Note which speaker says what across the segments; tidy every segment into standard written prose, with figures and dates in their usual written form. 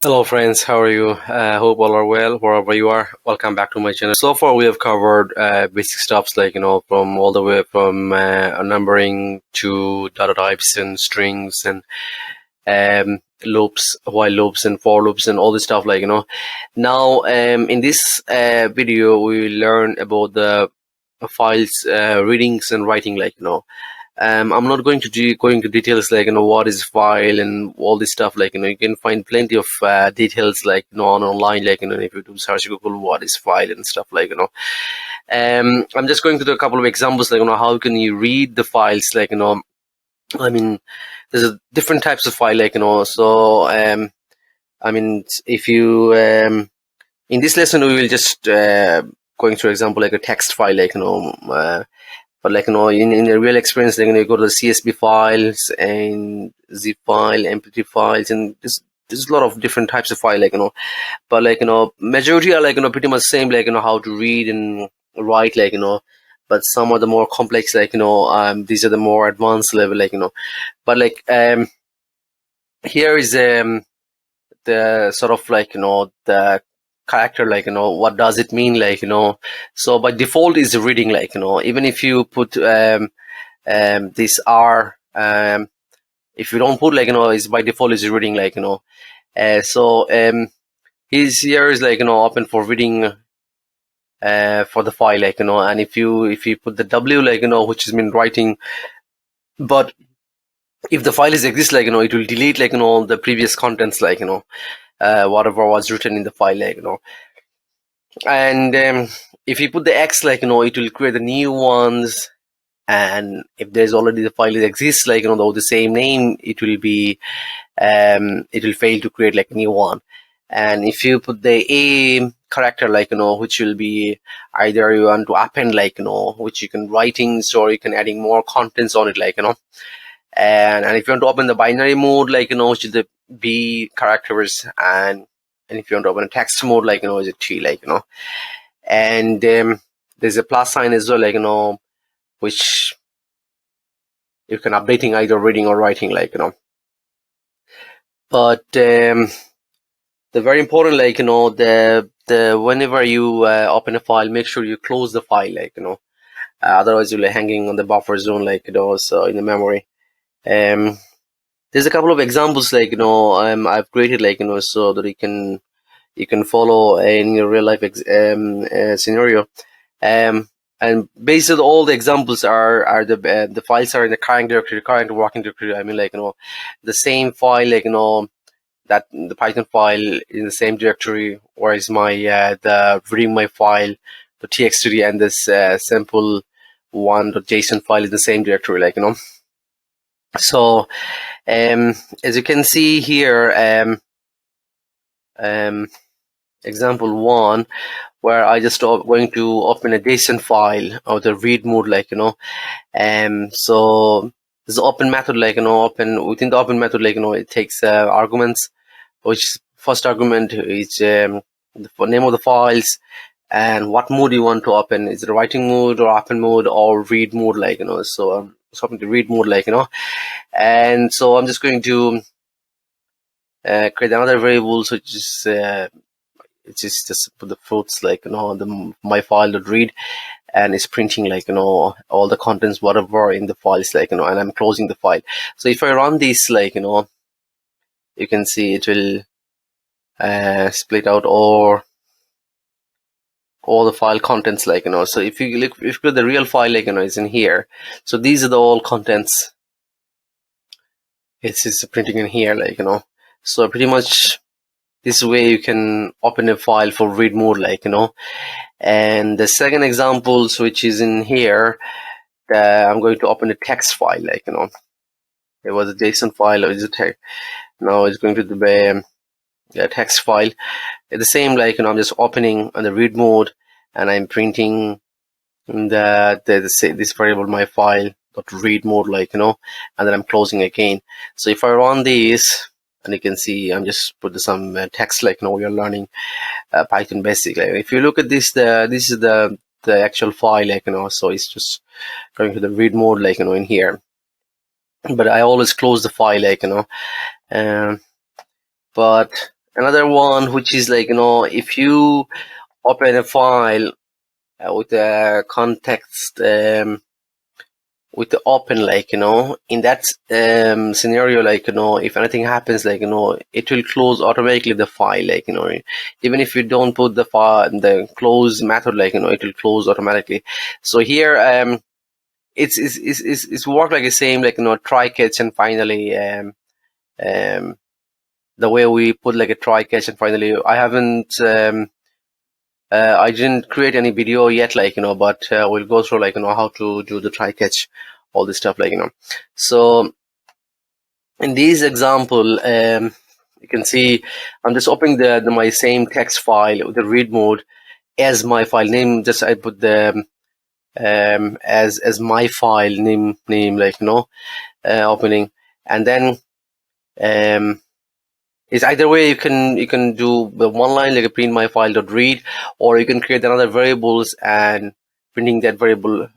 Speaker 1: Hello friends, how are you? Hope all are well wherever you are. Welcome back to my channel. So far we have covered basic stuffs like from all the way from numbering to data types and strings and loops, while loops and for loops and all this stuff Now in this video we will learn about the files readings and writing I'm not going to going to details what is file and all this stuff you can find plenty of details on online if you do search Google what is file and stuff I'm just going to do a couple of examples how can you read the files I mean there's different types of file so if you in this lesson we will just going through example like a text file but in a real experience you go to the CSV files and zip file, mp3 files, and there's a lot of different types of file but majority are pretty much same how to read and write but some are the more complex these are the more advanced level but here is the sort of the character what does it mean so by default is reading even if you put this R if you don't put is by default is reading his here is open for reading for the file and if you put the W which has been writing, but if the file is exist it will delete the previous contents whatever was written in the file and if you put the X it will create the new ones, and if there's already the file exists the same name it will be it will fail to create a new one. And if you put the A character which will be either you want to append which you can writings or you can adding more contents on it and if you want to open the binary mode which is the B characters, and if you want to open a text mode is a T and there's a plus sign as well which you can updating either reading or writing but the very important the whenever you open a file, make sure you close the file otherwise you'll be hanging on the buffer zone so in the memory. There's a couple of examples I've created so that you can follow in your real life scenario, and based on all the examples are the files are in the current directory, current working directory. The same file that the Python file in the same directory, whereas my the reading my file the txt and this simple one.json file in the same directory so as you can see here example 1 where I just going to open a JSON file of the read mode so this open method open within the open method it takes arguments, which first argument is the name of the files and what mode you want to open. Is it writing mode or open mode or read mode so something to read mode and so I'm just going to create another variable which is just put the fruits my file dot read, and it's printing all the contents whatever in the files and I'm closing the file. So if I run this you can see it will split out all the file contents so if you look at the real file is in here. So these are the all contents, it's just printing in here so pretty much this way you can open a file for read mode and the second example which is in here I'm going to open a text file it was a JSON file or is it now it's going to the text file. It's the same I'm just opening on the read mode and I'm printing this variable my file dot read mode and then I'm closing again. So if I run this and you can see I'm just put some text we are learning Python basic. If you look at this this is the actual file so it's just going to the read mode in here, but I always close the file but another one which is like, if you open a file with a context, with the open, like, in that scenario, like, if anything happens, like, it will close automatically the file, like, even if you don't put the file, the close method, like, it will close automatically. So here, it's work like the same, like, try catch, and finally, um, the way we put like a try catch, and finally, I didn't create any video yet, like, but we'll go through, like, how to do the try catch, all this stuff, like, so in this example, you can see I'm just opening my same text file with the read mode as my file name. Just I put the as my file name, like, opening, and then it's either way. You can do the one line, like a print my file dot read, or you can create another variables and printing that variable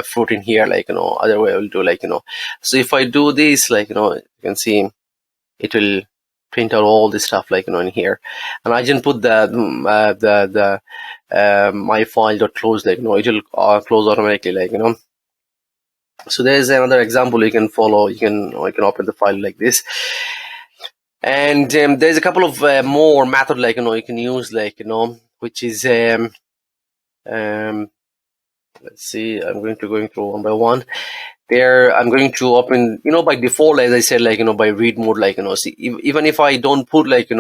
Speaker 1: fruit in here, like, other way I will do, like, so if I do this, like, you can see it will print out all this stuff, like, in here, and I didn't put the my file dot close, like, it will close automatically, like, so there's another example you can follow. You can open the file like this, and there's a couple of more method, like, you can use, like, which is let's see, I'm going through one by one. There I'm going to open, by default, as I said, like, by read mode, like, see, even if I don't put, like,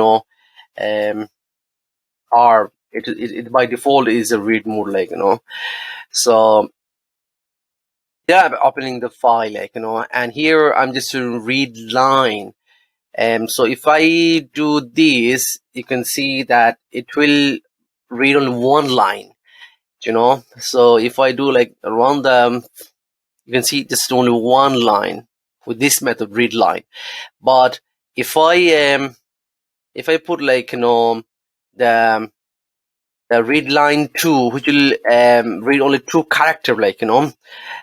Speaker 1: R, it by default is a read mode, like, so yeah, I'm opening the file, like, and here I'm just to read line. So if I do this, you can see that it will read only one line, so if I do like around the, you can see just only one line with this method read line. But if I put, like, the read line 2, which will read only 2 character, like,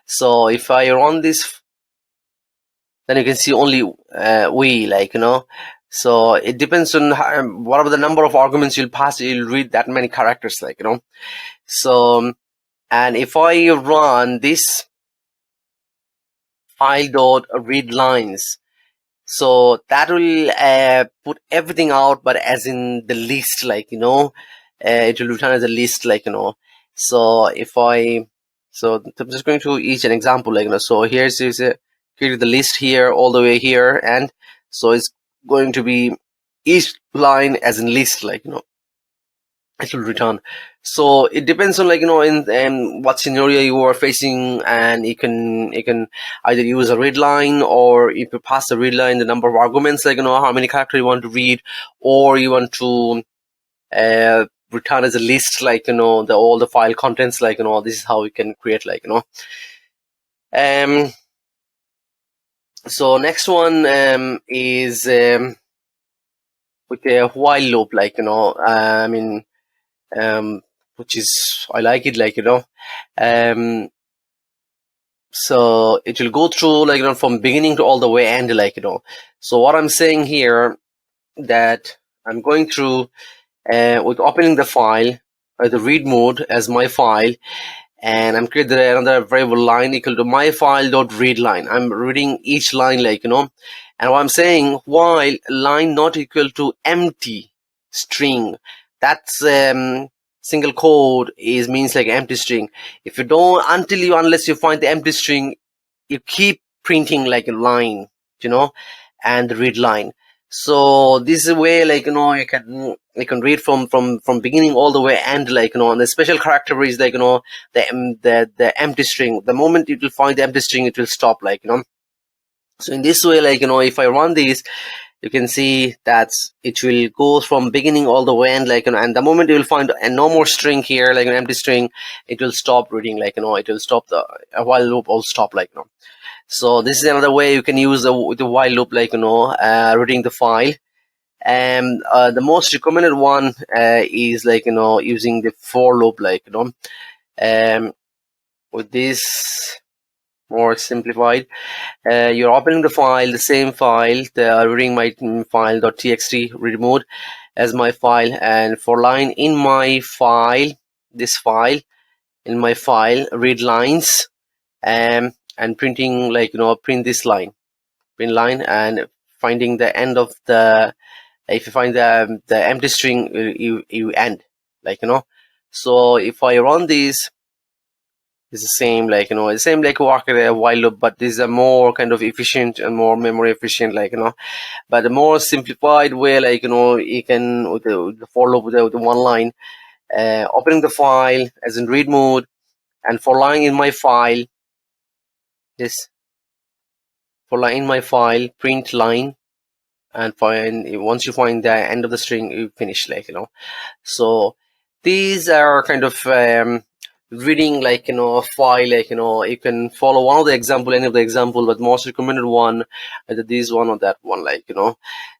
Speaker 1: so if I run this, then you can see only we, like, so it depends on whatever the number of arguments you'll pass, you'll read that many characters, like, so and if I run this file dot read lines, so that will put everything out, but as in the list, like, it will return as a list, like, so if I, so I'm just going to each an example, like, so here's create the list here all the way here, and so it's going to be each line as in list, like, it will return. So it depends on, like, in what scenario you are facing, and you can either use a read line, or if you pass the read line the number of arguments, like, how many characters you want to read, or you want to return as a list, like, all the file contents, like, this is how you can create, like, so next one is with a while loop, like, I mean, which is, I like it, like, so it will go through, like, from beginning to all the way end, like, so what I'm saying here, that I'm going through with opening the file, the read mode as my file, and I'm creating another variable line equal to my file dot read line. I'm reading each line, like, and what I'm saying, while line not equal to empty string, that's single code is means like empty string. If you don't, unless you find the empty string, you keep printing like a line, and the read line. So this is a way, like, you can read from beginning all the way end, like, and the special character is, like, the empty string. The moment it will find the empty string, it will stop, like, so in this way, like, if I run this, you can see that it will go from beginning all the way end, like, and the moment you will find no more string here, like an empty string, it will stop reading, like, it will stop the while loop will stop, like, so this is another way you can use the while loop, like, reading the file. And the most recommended one is, like, using the for loop, like, with this more simplified, you're opening the file, the same file, the reading my file .txt read mode, as my file, and for line in my file, this file in my file, read lines, and printing, like, print this line, print line, and finding the end of the, if you find the empty string, you end, like, so if I run this, it's the same, like, the same like work a while loop, but this is a more kind of efficient and more memory efficient, like, but a more simplified way, like, you can, with the for loop, with the one line, opening the file as in read mode, and for line in my file, this, for line in my file, print line, and find, once you find the end of the string, you finish, like, so these are kind of reading, like, a file, like, you can follow one of the example, any of the example, but most recommended one, either this one or that one, like,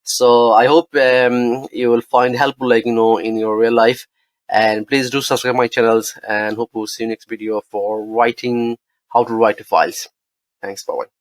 Speaker 1: so I hope you will find helpful, like, in your real life. And please do subscribe my channels, and hope we'll see you next video for writing, how to write files. Thanks for watching.